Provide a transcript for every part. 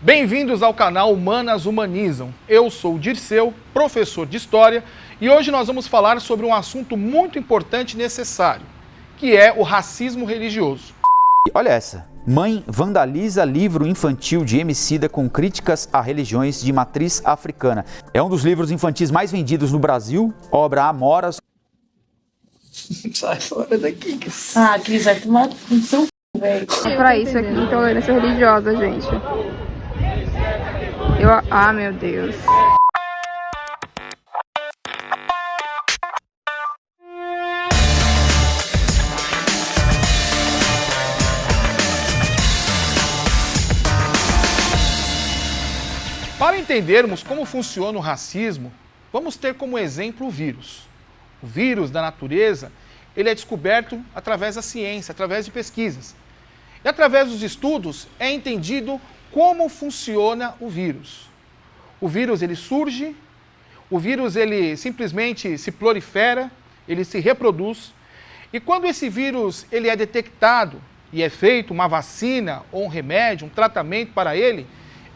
Bem-vindos ao canal Humanas Humanizam. Eu sou o Dirceu, professor de História, e hoje nós vamos falar sobre um assunto muito importante e necessário, que é o racismo religioso. Olha essa. Mãe vandaliza livro infantil de Emicida com críticas a religiões de matriz africana. É um dos livros infantis mais vendidos no Brasil, obra Amoras. Sai fora daqui. Ah, Cris, vai tomar no seu velho. É pra isso aqui, intolerância religiosa, gente. Meu Deus. Para entendermos como funciona o racismo, vamos ter como exemplo o vírus. O vírus da natureza, ele é descoberto através da ciência, através de pesquisas. E através dos estudos é entendido como funciona o vírus. O vírus ele surge, o vírus ele simplesmente se prolifera, ele se reproduz. E quando esse vírus ele é detectado e é feito uma vacina ou um remédio, um tratamento para ele,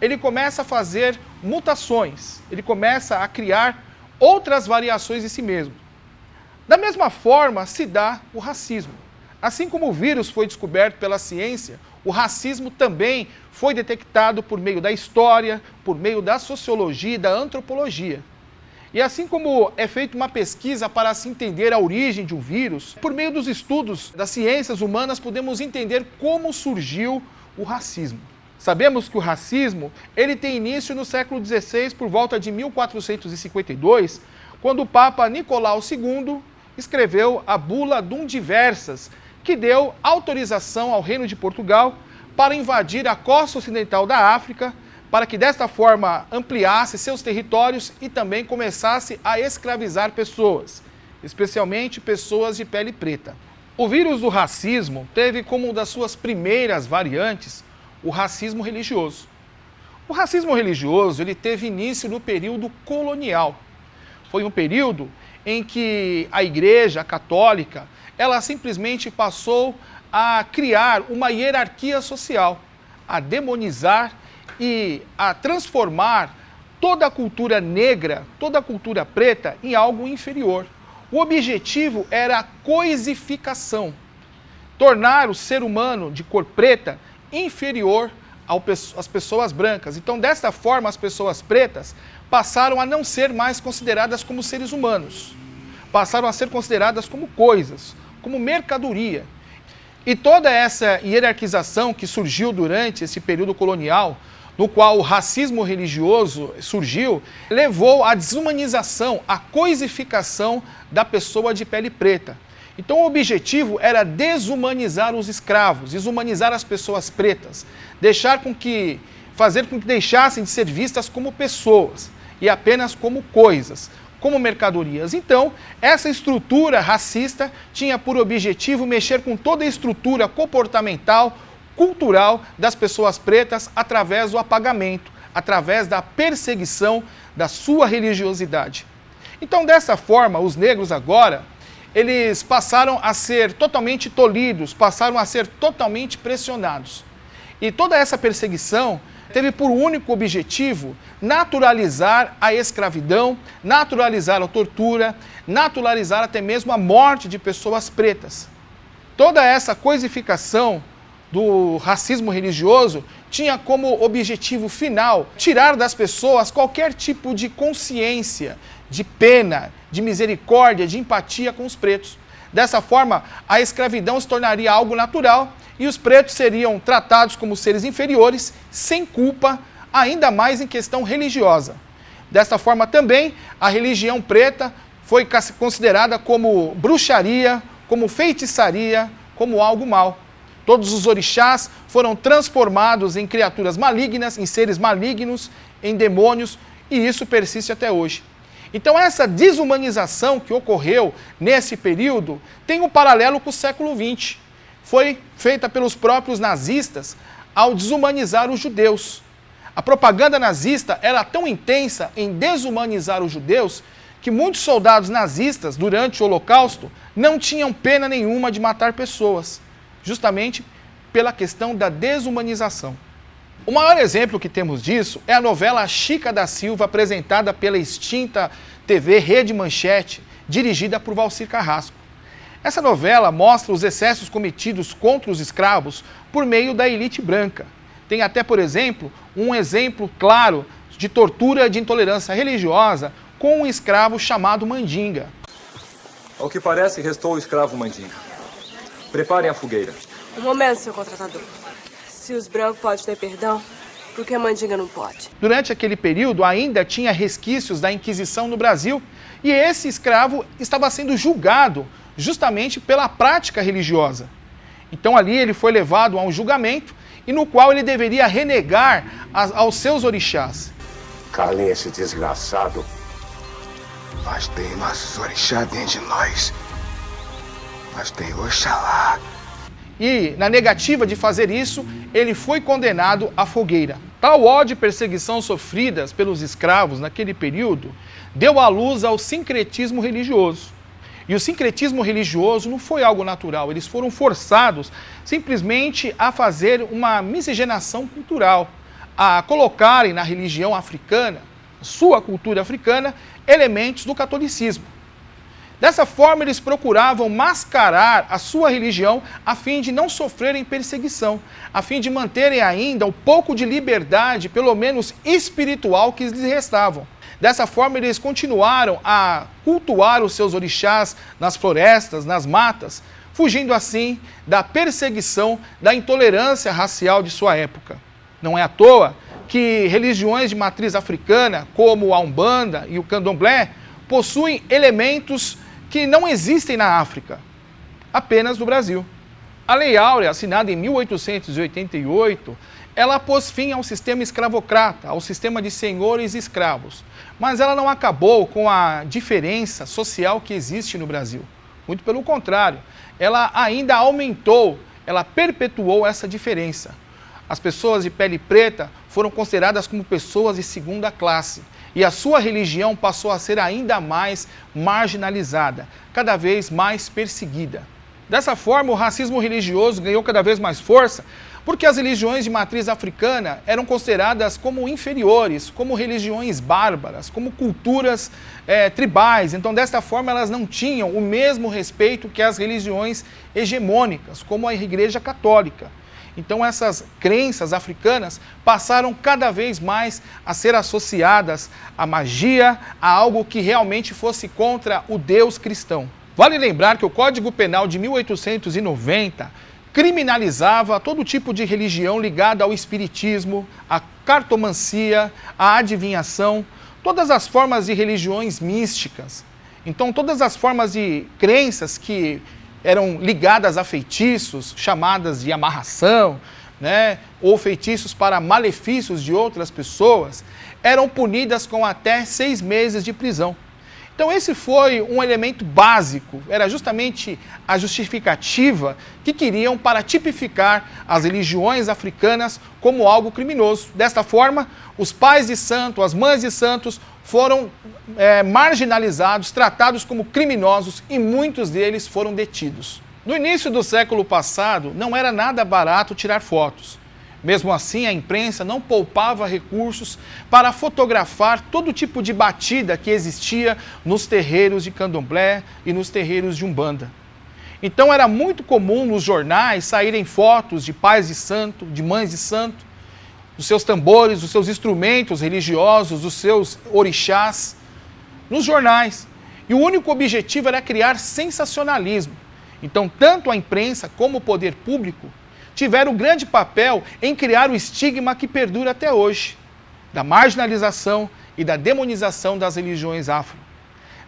ele começa a fazer mutações, ele começa a criar outras variações de si mesmo. Da mesma forma se dá o racismo. Assim como o vírus foi descoberto pela ciência, o racismo também foi detectado por meio da história, por meio da sociologia e da antropologia. E assim como é feita uma pesquisa para se entender a origem de um vírus, por meio dos estudos das ciências humanas podemos entender como surgiu o racismo. Sabemos que o racismo ele tem início no século XVI, por volta de 1452, quando o Papa Nicolau II escreveu a Bula Dum Diversas, que deu autorização ao Reino de Portugal para invadir a costa ocidental da África, para que desta forma ampliasse seus territórios e também começasse a escravizar pessoas, especialmente pessoas de pele preta. O vírus do racismo teve como uma das suas primeiras variantes o racismo religioso. O racismo religioso ele teve início no período colonial. Foi um período em que a Igreja Católica ela simplesmente passou a criar uma hierarquia social, a demonizar e a transformar toda a cultura negra, toda a cultura preta em algo inferior. O objetivo era a coisificação, tornar o ser humano de cor preta inferior às pessoas brancas. Então, desta forma, as pessoas pretas passaram a não ser mais consideradas como seres humanos, passaram a ser consideradas como coisas, como mercadoria. E toda essa hierarquização que surgiu durante esse período colonial, no qual o racismo religioso surgiu, levou à desumanização, à coisificação da pessoa de pele preta. Então o objetivo era desumanizar os escravos, desumanizar as pessoas pretas, fazer com que deixassem de ser vistas como pessoas e apenas como coisas, como mercadorias. Então, essa estrutura racista tinha por objetivo mexer com toda a estrutura comportamental, cultural das pessoas pretas através do apagamento, através da perseguição da sua religiosidade. Então, dessa forma, os negros agora, eles passaram a ser totalmente tolhidos, passaram a ser totalmente pressionados. E toda essa perseguição teve por único objetivo naturalizar a escravidão, naturalizar a tortura, naturalizar até mesmo a morte de pessoas pretas. Toda essa coisificação do racismo religioso tinha como objetivo final tirar das pessoas qualquer tipo de consciência, de pena, de misericórdia, de empatia com os pretos. Dessa forma, a escravidão se tornaria algo natural e os pretos seriam tratados como seres inferiores, sem culpa, ainda mais em questão religiosa. Desta forma também, a religião preta foi considerada como bruxaria, como feitiçaria, como algo mau. Todos os orixás foram transformados em criaturas malignas, em seres malignos, em demônios, e isso persiste até hoje. Então essa desumanização que ocorreu nesse período tem um paralelo com o século XX. Foi feita pelos próprios nazistas ao desumanizar os judeus. A propaganda nazista era tão intensa em desumanizar os judeus que muitos soldados nazistas, durante o Holocausto, não tinham pena nenhuma de matar pessoas, justamente pela questão da desumanização. O maior exemplo que temos disso é a novela Chica da Silva, apresentada pela extinta TV Rede Manchete, dirigida por Valcir Carrasco. Essa novela mostra os excessos cometidos contra os escravos por meio da elite branca. Tem até, por exemplo, um exemplo claro de tortura de intolerância religiosa com um escravo chamado Mandinga. Ao que parece, restou o escravo Mandinga. Preparem a fogueira. Um momento, seu contratador. Se os brancos podem ter perdão, por que a Mandinga não pode? Durante aquele período, ainda tinha resquícios da Inquisição no Brasil e esse escravo estava sendo julgado justamente pela prática religiosa. Então ali ele foi levado a um julgamento e no qual ele deveria renegar aos seus orixás. Calem esse desgraçado. Nós temos orixá dentro de nós. Nós temos Oxalá. E, na negativa de fazer isso, ele foi condenado à fogueira. Tal ódio e perseguição sofridas pelos escravos naquele período deu à luz ao sincretismo religioso. E o sincretismo religioso não foi algo natural, eles foram forçados simplesmente a fazer uma miscigenação cultural, a colocarem na religião africana, sua cultura africana, elementos do catolicismo. Dessa forma, eles procuravam mascarar a sua religião a fim de não sofrerem perseguição, a fim de manterem ainda o pouco de liberdade, pelo menos espiritual, que lhes restavam. Dessa forma, eles continuaram a cultuar os seus orixás nas florestas, nas matas, fugindo assim da perseguição, da intolerância racial de sua época. Não é à toa que religiões de matriz africana, como a Umbanda e o Candomblé, possuem elementos que não existem na África, apenas no Brasil. A Lei Áurea, assinada em 1888, ela pôs fim ao sistema escravocrata, ao sistema de senhores e escravos. Mas ela não acabou com a diferença social que existe no Brasil. Muito pelo contrário, ela ainda aumentou, ela perpetuou essa diferença. As pessoas de pele preta foram consideradas como pessoas de segunda classe. E a sua religião passou a ser ainda mais marginalizada, cada vez mais perseguida. Dessa forma, o racismo religioso ganhou cada vez mais força, porque as religiões de matriz africana eram consideradas como inferiores, como religiões bárbaras, como culturas tribais. Então, desta forma, elas não tinham o mesmo respeito que as religiões hegemônicas, como a Igreja Católica. Então essas crenças africanas passaram cada vez mais a ser associadas à magia, a algo que realmente fosse contra o Deus cristão. Vale lembrar que o Código Penal de 1890 criminalizava todo tipo de religião ligada ao espiritismo, à cartomancia, à adivinhação, todas as formas de religiões místicas. Então todas as formas de crenças que eram ligadas a feitiços, chamadas de amarração, né, ou feitiços para malefícios de outras pessoas, eram punidas com até 6 meses de prisão. Então esse foi um elemento básico, era justamente a justificativa que queriam para tipificar as religiões africanas como algo criminoso. Desta forma, os pais de santo, as mães de santos foram marginalizados, tratados como criminosos e muitos deles foram detidos. No início do século passado, não era nada barato tirar fotos. Mesmo assim, a imprensa não poupava recursos para fotografar todo tipo de batida que existia nos terreiros de Candomblé e nos terreiros de Umbanda. Então era muito comum nos jornais saírem fotos de pais de santo, de mães de santo, dos seus tambores, dos seus instrumentos religiosos, dos seus orixás, nos jornais. E o único objetivo era criar sensacionalismo. Então, tanto a imprensa como o poder público tiveram um grande papel em criar o estigma que perdura até hoje, da marginalização e da demonização das religiões afro.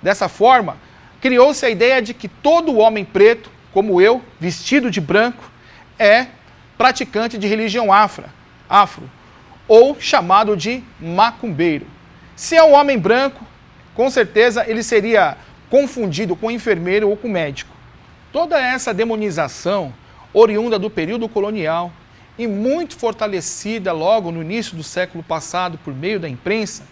Dessa forma, criou-se a ideia de que todo homem preto, como eu, vestido de branco, é praticante de religião afro, ou chamado de macumbeiro. Se é um homem branco, com certeza ele seria confundido com enfermeiro ou com médico. Toda essa demonização, oriunda do período colonial e muito fortalecida logo no início do século passado por meio da imprensa,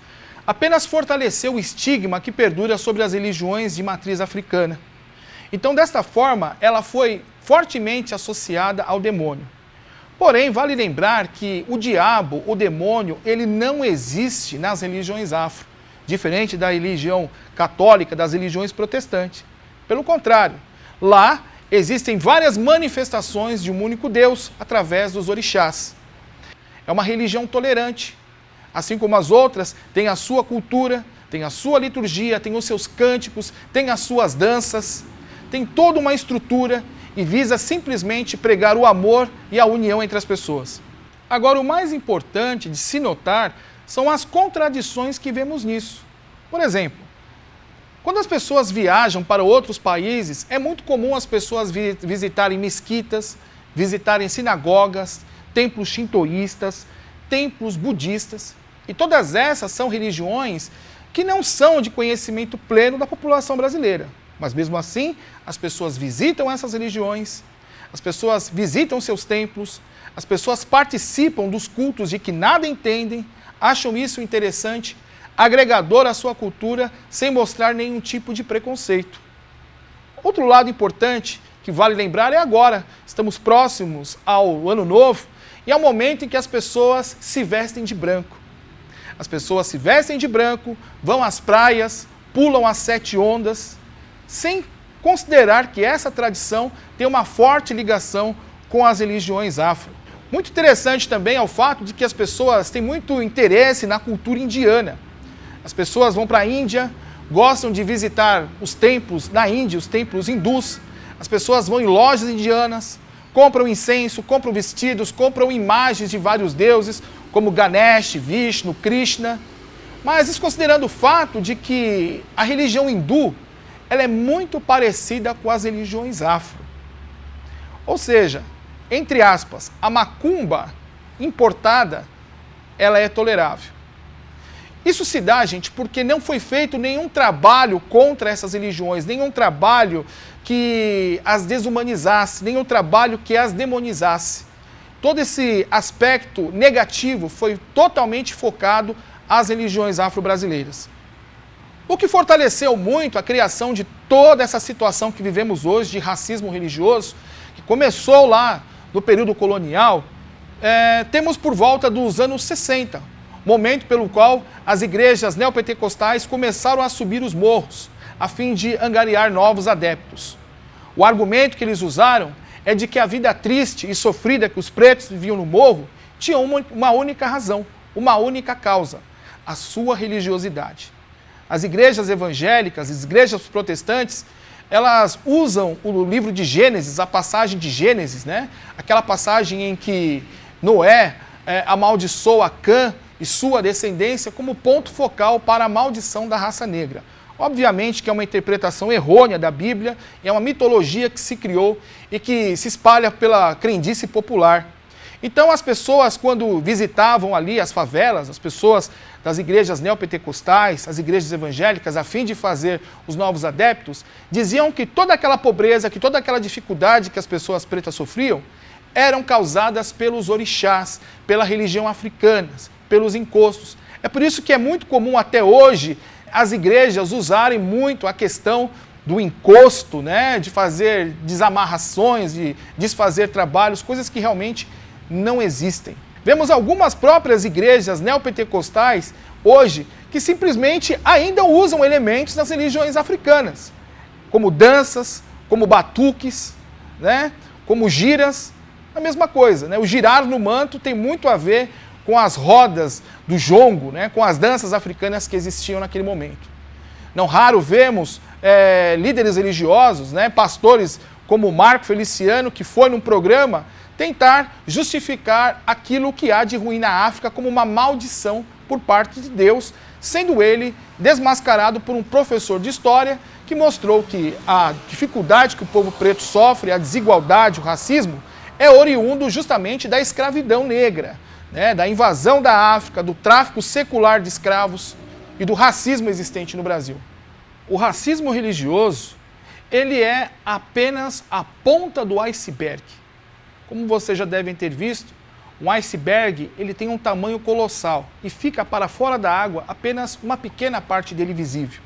apenas fortaleceu o estigma que perdura sobre as religiões de matriz africana. Então, desta forma, ela foi fortemente associada ao demônio. Porém, vale lembrar que o diabo, o demônio, ele não existe nas religiões afro, diferente da religião católica, das religiões protestantes. Pelo contrário, lá existem várias manifestações de um único Deus através dos orixás. É uma religião tolerante. Assim como as outras, tem a sua cultura, tem a sua liturgia, tem os seus cânticos, tem as suas danças, tem toda uma estrutura e visa simplesmente pregar o amor e a união entre as pessoas. Agora, o mais importante de se notar são as contradições que vemos nisso. Por exemplo, quando as pessoas viajam para outros países, é muito comum as pessoas visitarem mesquitas, visitarem sinagogas, templos shintoístas, templos budistas. E todas essas são religiões que não são de conhecimento pleno da população brasileira. Mas mesmo assim, as pessoas visitam essas religiões, as pessoas visitam seus templos, as pessoas participam dos cultos de que nada entendem, acham isso interessante, agregador à sua cultura, sem mostrar nenhum tipo de preconceito. Outro lado importante que vale lembrar é agora. Estamos próximos ao Ano Novo e é o momento em que as pessoas se vestem de branco. As pessoas se vestem de branco, vão às praias, pulam as 7 ondas, sem considerar que essa tradição tem uma forte ligação com as religiões afro. Muito interessante também é o fato de que as pessoas têm muito interesse na cultura indiana. As pessoas vão para a Índia, gostam de visitar os templos na Índia, os templos hindus. As pessoas vão em lojas indianas, compram incenso, compram vestidos, compram imagens de vários deuses, como Ganesh, Vishnu, Krishna. Mas desconsiderando o fato de que a religião hindu ela é muito parecida com as religiões afro. Ou seja, entre aspas, a macumba importada, ela é tolerável. Isso se dá, gente, porque não foi feito nenhum trabalho contra essas religiões, nenhum trabalho que as desumanizasse, nenhum trabalho que as demonizasse. Todo esse aspecto negativo foi totalmente focado às religiões afro-brasileiras. O que fortaleceu muito a criação de toda essa situação que vivemos hoje de racismo religioso, que começou lá no período colonial, temos por volta dos anos 60, momento pelo qual as igrejas neopentecostais começaram a subir os morros, a fim de angariar novos adeptos. O argumento que eles usaram é de que a vida triste e sofrida que os pretos viviam no morro tinha uma única razão, uma única causa, a sua religiosidade. As igrejas evangélicas, as igrejas protestantes, elas usam o livro de Gênesis, a passagem de Gênesis, né? Aquela passagem em que Noé amaldiçoa Cã e sua descendência como ponto focal para a maldição da raça negra. Obviamente que é uma interpretação errônea da Bíblia, é uma mitologia que se criou e que se espalha pela crendice popular. Então as pessoas, quando visitavam ali as favelas, as pessoas das igrejas neopentecostais, as igrejas evangélicas, a fim de fazer os novos adeptos, diziam que toda aquela pobreza, que toda aquela dificuldade que as pessoas pretas sofriam, eram causadas pelos orixás, pela religião africana, pelos encostos. É por isso que é muito comum até hoje as igrejas usarem muito a questão do encosto, né, de fazer desamarrações, de desfazer trabalhos, coisas que realmente não existem. Vemos algumas próprias igrejas neopentecostais hoje que simplesmente ainda usam elementos das religiões africanas, como danças, como batuques, né, como giras, a mesma coisa, né? O girar no manto tem muito a ver com as rodas do jongo, né, com as danças africanas que existiam naquele momento. Não raro vemos líderes religiosos, né, pastores como Marco Feliciano, que foi num programa tentar justificar aquilo que há de ruim na África como uma maldição por parte de Deus, sendo ele desmascarado por um professor de história que mostrou que a dificuldade que o povo preto sofre, a desigualdade, o racismo, é oriundo justamente da escravidão negra, né, da invasão da África, do tráfico secular de escravos e do racismo existente no Brasil. O racismo religioso, ele é apenas a ponta do iceberg. Como vocês já devem ter visto, um iceberg ele tem um tamanho colossal e fica para fora da água apenas uma pequena parte dele visível.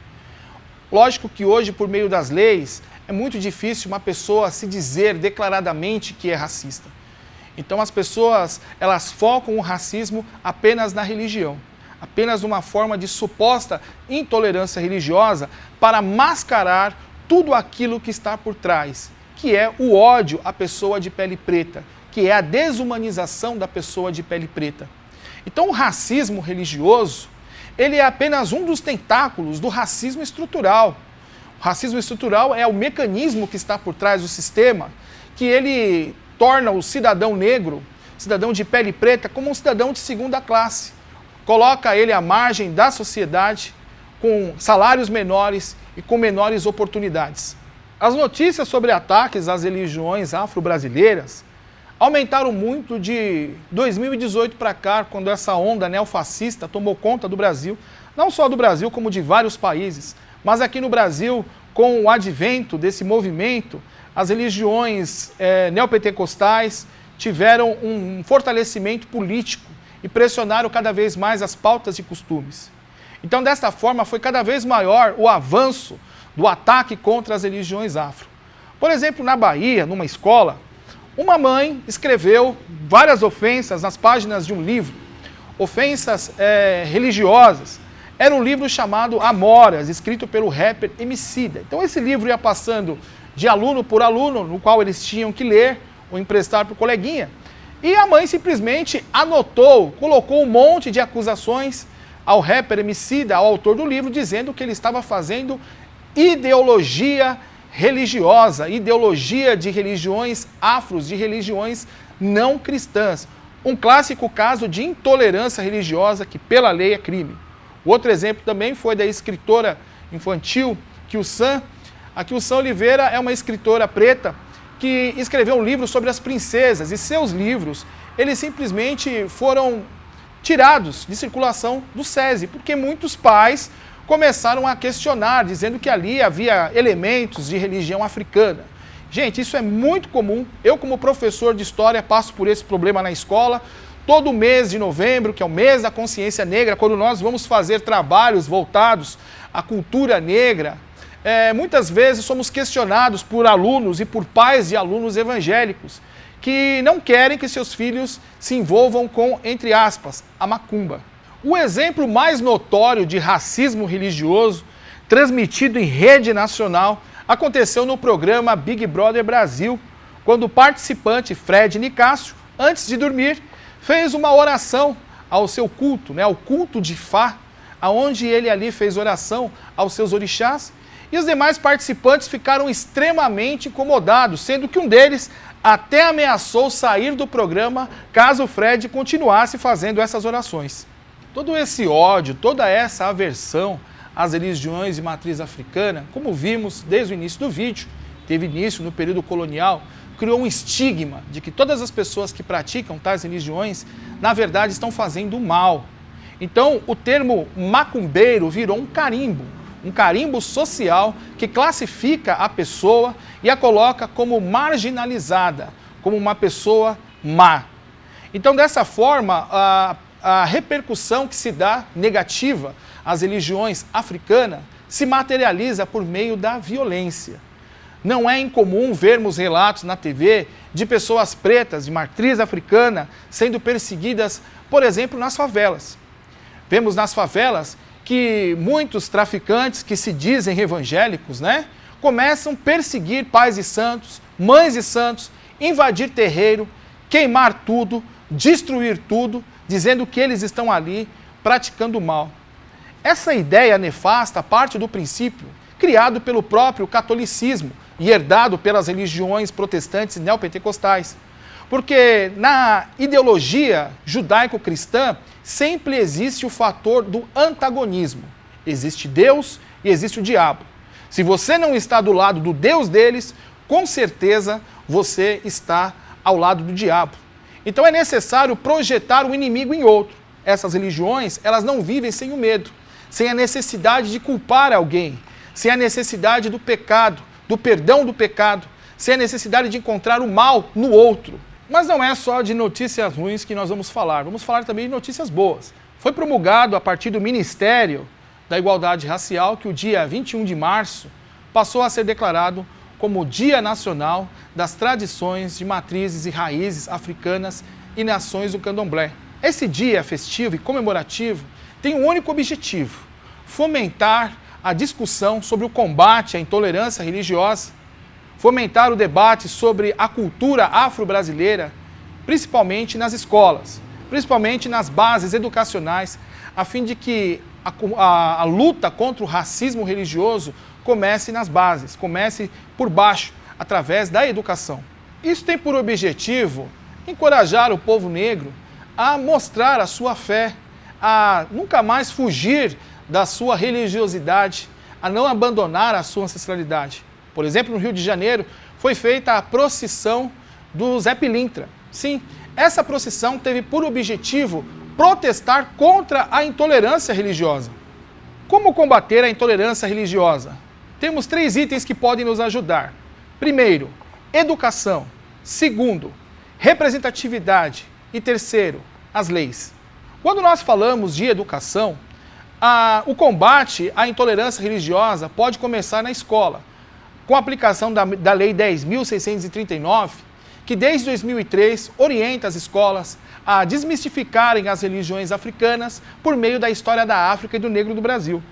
Lógico que hoje, por meio das leis, é muito difícil uma pessoa se dizer declaradamente que é racista. Então as pessoas, elas focam o racismo apenas na religião, apenas uma forma de suposta intolerância religiosa para mascarar tudo aquilo que está por trás, que é o ódio à pessoa de pele preta, que é a desumanização da pessoa de pele preta. Então o racismo religioso, ele é apenas um dos tentáculos do racismo estrutural. O racismo estrutural é o mecanismo que está por trás do sistema, que ele torna o cidadão negro, cidadão de pele preta, como um cidadão de segunda classe. Coloca ele à margem da sociedade, com salários menores e com menores oportunidades. As notícias sobre ataques às religiões afro-brasileiras aumentaram muito de 2018 para cá, quando essa onda neofascista tomou conta do Brasil, não só do Brasil, como de vários países. Mas aqui no Brasil, com o advento desse movimento, as religiões neopentecostais tiveram um fortalecimento político e pressionaram cada vez mais as pautas e costumes. Então, desta forma, foi cada vez maior o avanço do ataque contra as religiões afro. Por exemplo, na Bahia, numa escola, uma mãe escreveu várias ofensas nas páginas de um livro, ofensas religiosas. Era um livro chamado Amoras, escrito pelo rapper Emicida. Então esse livro ia passando de aluno por aluno, no qual eles tinham que ler ou emprestar para o coleguinha. E a mãe simplesmente anotou, colocou um monte de acusações ao rapper Emicida, ao autor do livro, dizendo que ele estava fazendo ideologia religiosa, ideologia de religiões afros, de religiões não cristãs. Um clássico caso de intolerância religiosa que, pela lei, é crime. Outro exemplo também foi da escritora infantil Kyusan. A Kyusan Oliveira é uma escritora preta que escreveu um livro sobre as princesas, e seus livros, eles simplesmente foram tirados de circulação do SESI, porque muitos pais começaram a questionar, dizendo que ali havia elementos de religião africana. Gente, isso é muito comum. Eu, como professor de história, passo por esse problema na escola. Todo mês de novembro, que é o mês da consciência negra, quando nós vamos fazer trabalhos voltados à cultura negra, muitas vezes somos questionados por alunos e por pais de alunos evangélicos que não querem que seus filhos se envolvam com, entre aspas, a macumba. O exemplo mais notório de racismo religioso, transmitido em rede nacional, aconteceu no programa Big Brother Brasil, quando o participante Fred Nicásio, antes de dormir, fez uma oração ao seu culto, ao culto de Fá, aonde ele ali fez oração aos seus orixás, e os demais participantes ficaram extremamente incomodados, sendo que um deles até ameaçou sair do programa caso o Fred continuasse fazendo essas orações. Todo esse ódio, toda essa aversão às religiões de matriz africana, como vimos desde o início do vídeo, teve início no período colonial, criou um estigma de que todas as pessoas que praticam tais religiões, na verdade, estão fazendo mal. Então, o termo macumbeiro virou um carimbo social que classifica a pessoa e a coloca como marginalizada, como uma pessoa má. Então, dessa forma, a repercussão que se dá negativa às religiões africanas se materializa por meio da violência. Não é incomum vermos relatos na TV de pessoas pretas de matriz africana sendo perseguidas, por exemplo, nas favelas. Vemos nas favelas que muitos traficantes que se dizem evangélicos, começam a perseguir pais de santos, mães de santos, invadir terreiro, queimar tudo, destruir tudo, dizendo que eles estão ali praticando mal. Essa ideia nefasta parte do princípio criado pelo próprio catolicismo e herdado pelas religiões protestantes e neopentecostais. Porque na ideologia judaico-cristã sempre existe o fator do antagonismo. Existe Deus e existe o diabo. Se você não está do lado do Deus deles, com certeza você está ao lado do diabo. Então é necessário projetar o inimigo em outro. Essas religiões, elas não vivem sem o medo, sem a necessidade de culpar alguém, sem a necessidade do pecado, do perdão do pecado, sem a necessidade de encontrar o mal no outro. Mas não é só de notícias ruins que nós vamos falar também de notícias boas. Foi promulgado a partir do Ministério da Igualdade Racial que o dia 21 de março passou a ser declarado como Dia Nacional das Tradições de Matrizes e Raízes Africanas e Nações do Candomblé. Esse dia festivo e comemorativo tem um único objetivo: fomentar a discussão sobre o combate à intolerância religiosa, fomentar o debate sobre a cultura afro-brasileira, principalmente nas escolas, principalmente nas bases educacionais, a fim de que a luta contra o racismo religioso comece nas bases, comece por baixo, através da educação. Isso tem por objetivo encorajar o povo negro a mostrar a sua fé, a nunca mais fugir da sua religiosidade, a não abandonar a sua ancestralidade. Por exemplo, no Rio de Janeiro foi feita a procissão do Zé Pilintra. Sim, essa procissão teve por objetivo protestar contra a intolerância religiosa. Como combater a intolerância religiosa? Temos 3 itens que podem nos ajudar. Primeiro, educação. Segundo, representatividade. E terceiro, as leis. Quando nós falamos de educação, o combate à intolerância religiosa pode começar na escola, com a aplicação da Lei 10.639, que desde 2003 orienta as escolas a desmistificarem as religiões africanas por meio da história da África e do negro do Brasil.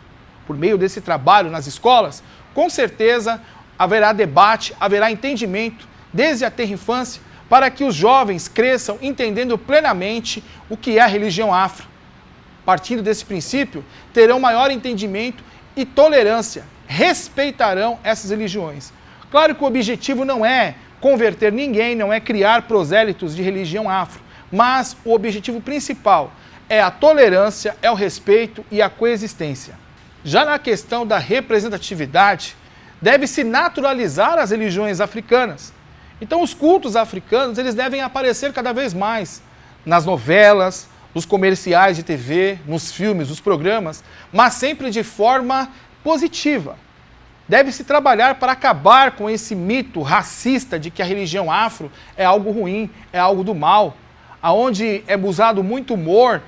Por meio desse trabalho nas escolas, com certeza haverá debate, haverá entendimento desde a tenra infância para que os jovens cresçam entendendo plenamente o que é a religião afro. Partindo desse princípio, terão maior entendimento e tolerância, respeitarão essas religiões. Claro que o objetivo não é converter ninguém, não é criar prosélitos de religião afro, mas o objetivo principal é a tolerância, é o respeito e a coexistência. Já na questão da representatividade, deve-se naturalizar as religiões africanas. Então os cultos africanos, eles devem aparecer cada vez mais nas novelas, nos comerciais de TV, nos filmes, nos programas, mas sempre de forma positiva. Deve-se trabalhar para acabar com esse mito racista de que a religião afro é algo ruim, é algo do mal, aonde é usado muito humor,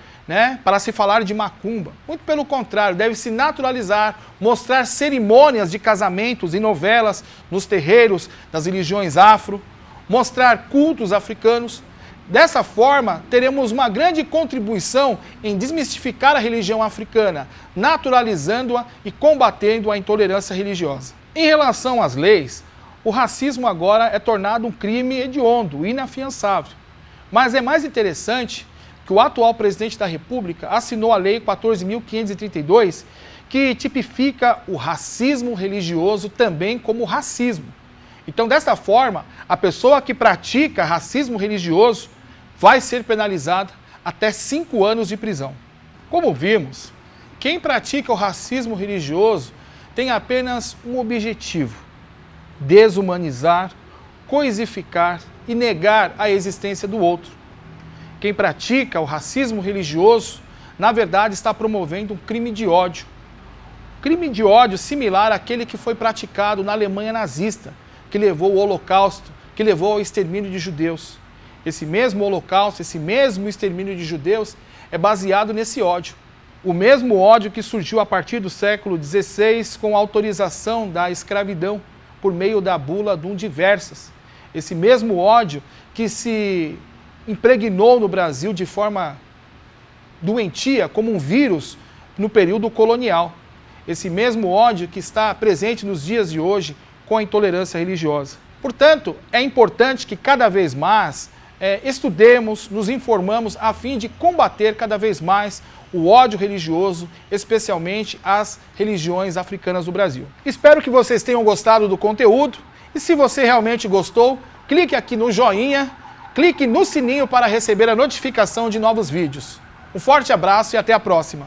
para se falar de macumba. Muito pelo contrário, deve-se naturalizar, mostrar cerimônias de casamentos em novelas, nos terreiros das religiões afro, mostrar cultos africanos. Dessa forma, teremos uma grande contribuição em desmistificar a religião africana, naturalizando-a e combatendo a intolerância religiosa. Em relação às leis, o racismo agora é tornado um crime hediondo, inafiançável. Mas é mais interessante que o atual presidente da República assinou a Lei 14.532, que tipifica o racismo religioso também como racismo. Então, dessa forma, a pessoa que pratica racismo religioso vai ser penalizada até 5 anos de prisão. Como vimos, quem pratica o racismo religioso tem apenas um objetivo: desumanizar, coisificar e negar a existência do outro. Quem pratica o racismo religioso, na verdade, está promovendo um crime de ódio. Crime de ódio similar àquele que foi praticado na Alemanha nazista, que levou ao Holocausto, que levou ao extermínio de judeus. Esse mesmo Holocausto, esse mesmo extermínio de judeus é baseado nesse ódio. O mesmo ódio que surgiu a partir do século XVI com a autorização da escravidão por meio da bula Dum Diversas. Esse mesmo ódio que se impregnou no Brasil de forma doentia, como um vírus, no período colonial. Esse mesmo ódio que está presente nos dias de hoje com a intolerância religiosa. Portanto, é importante que cada vez mais estudemos, nos informamos a fim de combater cada vez mais o ódio religioso, especialmente as religiões africanas do Brasil. Espero que vocês tenham gostado do conteúdo e se você realmente gostou, clique aqui no joinha, clique no sininho para receber a notificação de novos vídeos. Um forte abraço e até a próxima!